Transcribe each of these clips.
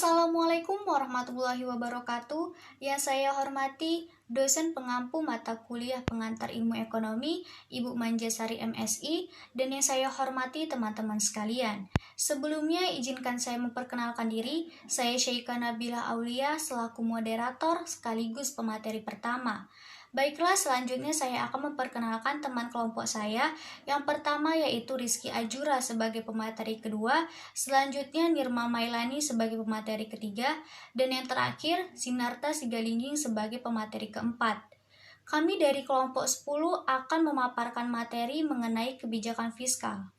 Assalamualaikum warahmatullahi wabarakatuh. Yang saya hormati dosen pengampu mata kuliah pengantar ilmu ekonomi, Ibu Manjasari MSI, dan yang saya hormati teman-teman sekalian. Sebelumnya izinkan saya memperkenalkan diri. Saya Syeikha Nabilah Aulia selaku moderator sekaligus pemateri pertama. Baiklah, selanjutnya saya akan memperkenalkan teman kelompok saya. Yang pertama yaitu Rizky Ajura sebagai pemateri kedua, selanjutnya Nirma Mailani sebagai pemateri ketiga, dan yang terakhir Sinarta Sigalingging sebagai pemateri keempat. Kami dari kelompok 10 akan memaparkan materi mengenai kebijakan fiskal.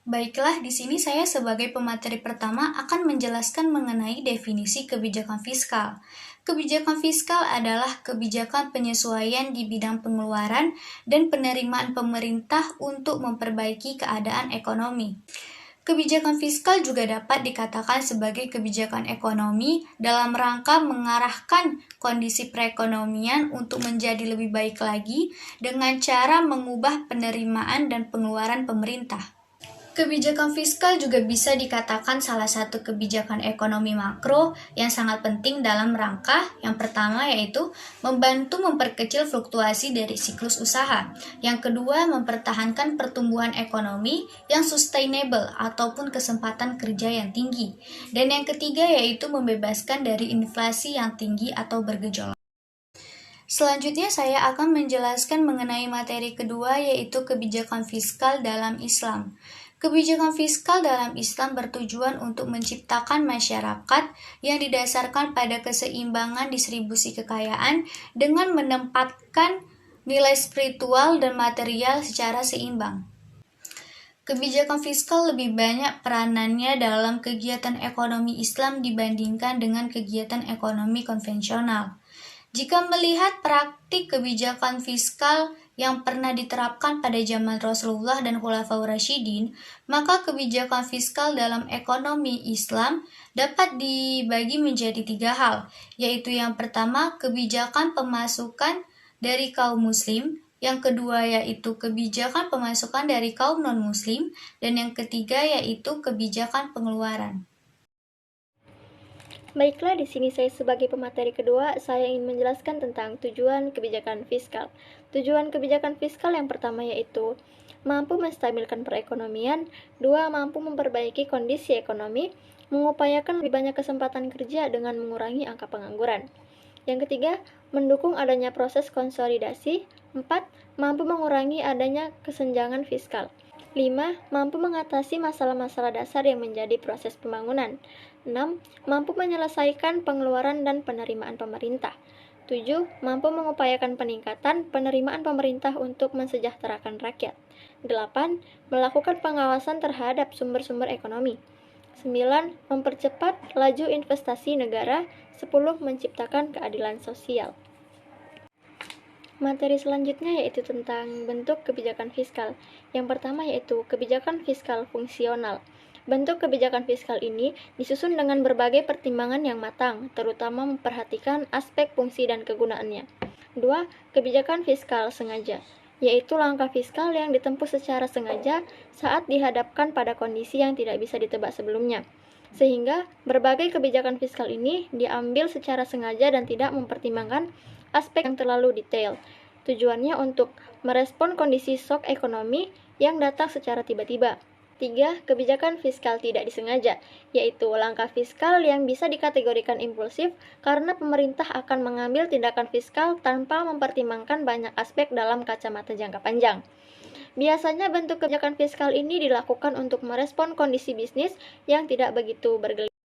Baiklah, di sini saya sebagai pemateri pertama akan menjelaskan mengenai definisi kebijakan fiskal. Kebijakan fiskal adalah kebijakan penyesuaian di bidang pengeluaran dan penerimaan pemerintah untuk memperbaiki keadaan ekonomi. Kebijakan fiskal juga dapat dikatakan sebagai kebijakan ekonomi dalam rangka mengarahkan kondisi perekonomian untuk menjadi lebih baik lagi dengan cara mengubah penerimaan dan pengeluaran pemerintah. Kebijakan fiskal juga bisa dikatakan salah satu kebijakan ekonomi makro yang sangat penting dalam rangka yang pertama yaitu membantu memperkecil fluktuasi dari siklus usaha. Yang kedua, mempertahankan pertumbuhan ekonomi yang sustainable ataupun kesempatan kerja yang tinggi. Dan yang ketiga yaitu membebaskan dari inflasi yang tinggi atau bergejolak. Selanjutnya saya akan menjelaskan mengenai materi kedua yaitu kebijakan fiskal dalam Islam. Kebijakan fiskal dalam Islam bertujuan untuk menciptakan masyarakat yang didasarkan pada keseimbangan distribusi kekayaan dengan menempatkan nilai spiritual dan material secara seimbang. Kebijakan fiskal lebih banyak peranannya dalam kegiatan ekonomi Islam dibandingkan dengan kegiatan ekonomi konvensional. Jika melihat praktik kebijakan fiskal yang pernah diterapkan pada zaman Rasulullah dan Khulafaur Rasyidin, maka kebijakan fiskal dalam ekonomi Islam dapat dibagi menjadi 3 hal, yaitu yang pertama kebijakan pemasukan dari kaum muslim, yang kedua yaitu kebijakan pemasukan dari kaum non-muslim, dan yang ketiga yaitu kebijakan pengeluaran. Baiklah, di sini saya sebagai pemateri kedua, saya ingin menjelaskan tentang tujuan kebijakan fiskal. Tujuan kebijakan fiskal yang pertama yaitu mampu menstabilkan perekonomian, 2. Mampu memperbaiki kondisi ekonomi, mengupayakan lebih banyak kesempatan kerja dengan mengurangi angka pengangguran. Yang ketiga, mendukung adanya proses konsolidasi, 4. Mampu mengurangi adanya kesenjangan fiskal. 5. Mampu mengatasi masalah-masalah dasar yang menjadi proses pembangunan. 6. Mampu menyelesaikan pengeluaran dan penerimaan pemerintah. 7. Mampu mengupayakan peningkatan penerimaan pemerintah untuk mensejahterakan rakyat. 8. Melakukan pengawasan terhadap sumber-sumber ekonomi. 9. Mempercepat laju investasi negara. 10. Menciptakan keadilan sosial. Materi selanjutnya yaitu tentang bentuk kebijakan fiskal. Yang pertama yaitu kebijakan fiskal fungsional. Bentuk kebijakan fiskal ini disusun dengan berbagai pertimbangan yang matang, terutama memperhatikan aspek fungsi dan kegunaannya. 2. Kebijakan fiskal sengaja, yaitu langkah fiskal yang ditempuh secara sengaja saat dihadapkan pada kondisi yang tidak bisa ditebak sebelumnya. Sehingga berbagai kebijakan fiskal ini diambil secara sengaja dan tidak mempertimbangkan aspek yang terlalu detail. Tujuannya untuk merespon kondisi shock ekonomi yang datang secara tiba-tiba. 3. Kebijakan fiskal tidak disengaja, yaitu langkah fiskal yang bisa dikategorikan impulsif karena pemerintah akan mengambil tindakan fiskal tanpa mempertimbangkan banyak aspek dalam kacamata jangka panjang. Biasanya bentuk kebijakan fiskal ini dilakukan untuk merespon kondisi bisnis yang tidak begitu bergeliat.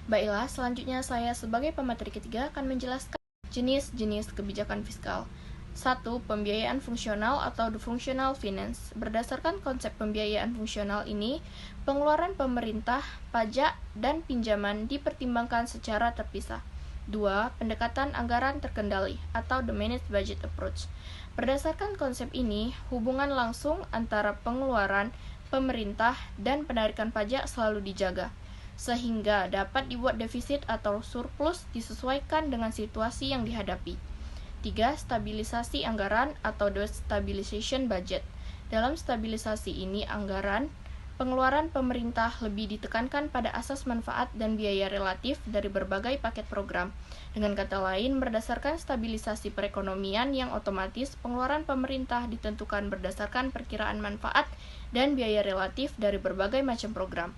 Baiklah, selanjutnya saya sebagai pemateri ketiga akan menjelaskan jenis-jenis kebijakan fiskal. 1. Pembiayaan fungsional atau the functional finance. Berdasarkan konsep pembiayaan fungsional ini, pengeluaran pemerintah, pajak, dan pinjaman dipertimbangkan secara terpisah. 2. Pendekatan anggaran terkendali atau the managed budget approach. Berdasarkan konsep ini, hubungan langsung antara pengeluaran pemerintah dan penarikan pajak selalu dijaga, sehingga dapat dibuat defisit atau surplus disesuaikan dengan situasi yang dihadapi. 3. Stabilisasi anggaran atau the stabilization budget. Dalam stabilisasi ini, anggaran Pengeluaran pemerintah lebih ditekankan pada asas manfaat dan biaya relatif dari berbagai paket program. Dengan kata lain, berdasarkan stabilisasi perekonomian yang otomatis, pengeluaran pemerintah ditentukan berdasarkan perkiraan manfaat dan biaya relatif dari berbagai macam program.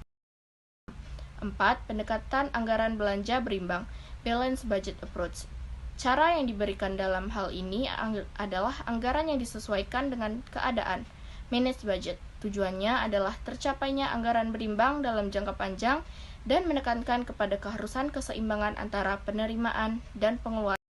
4. Pendekatan anggaran belanja berimbang, balanced budget approach. Cara yang diberikan dalam hal ini adalah anggaran yang disesuaikan dengan keadaan, managed budget. Tujuannya adalah tercapainya anggaran berimbang dalam jangka panjang dan menekankan kepada keharusan keseimbangan antara penerimaan dan pengeluaran.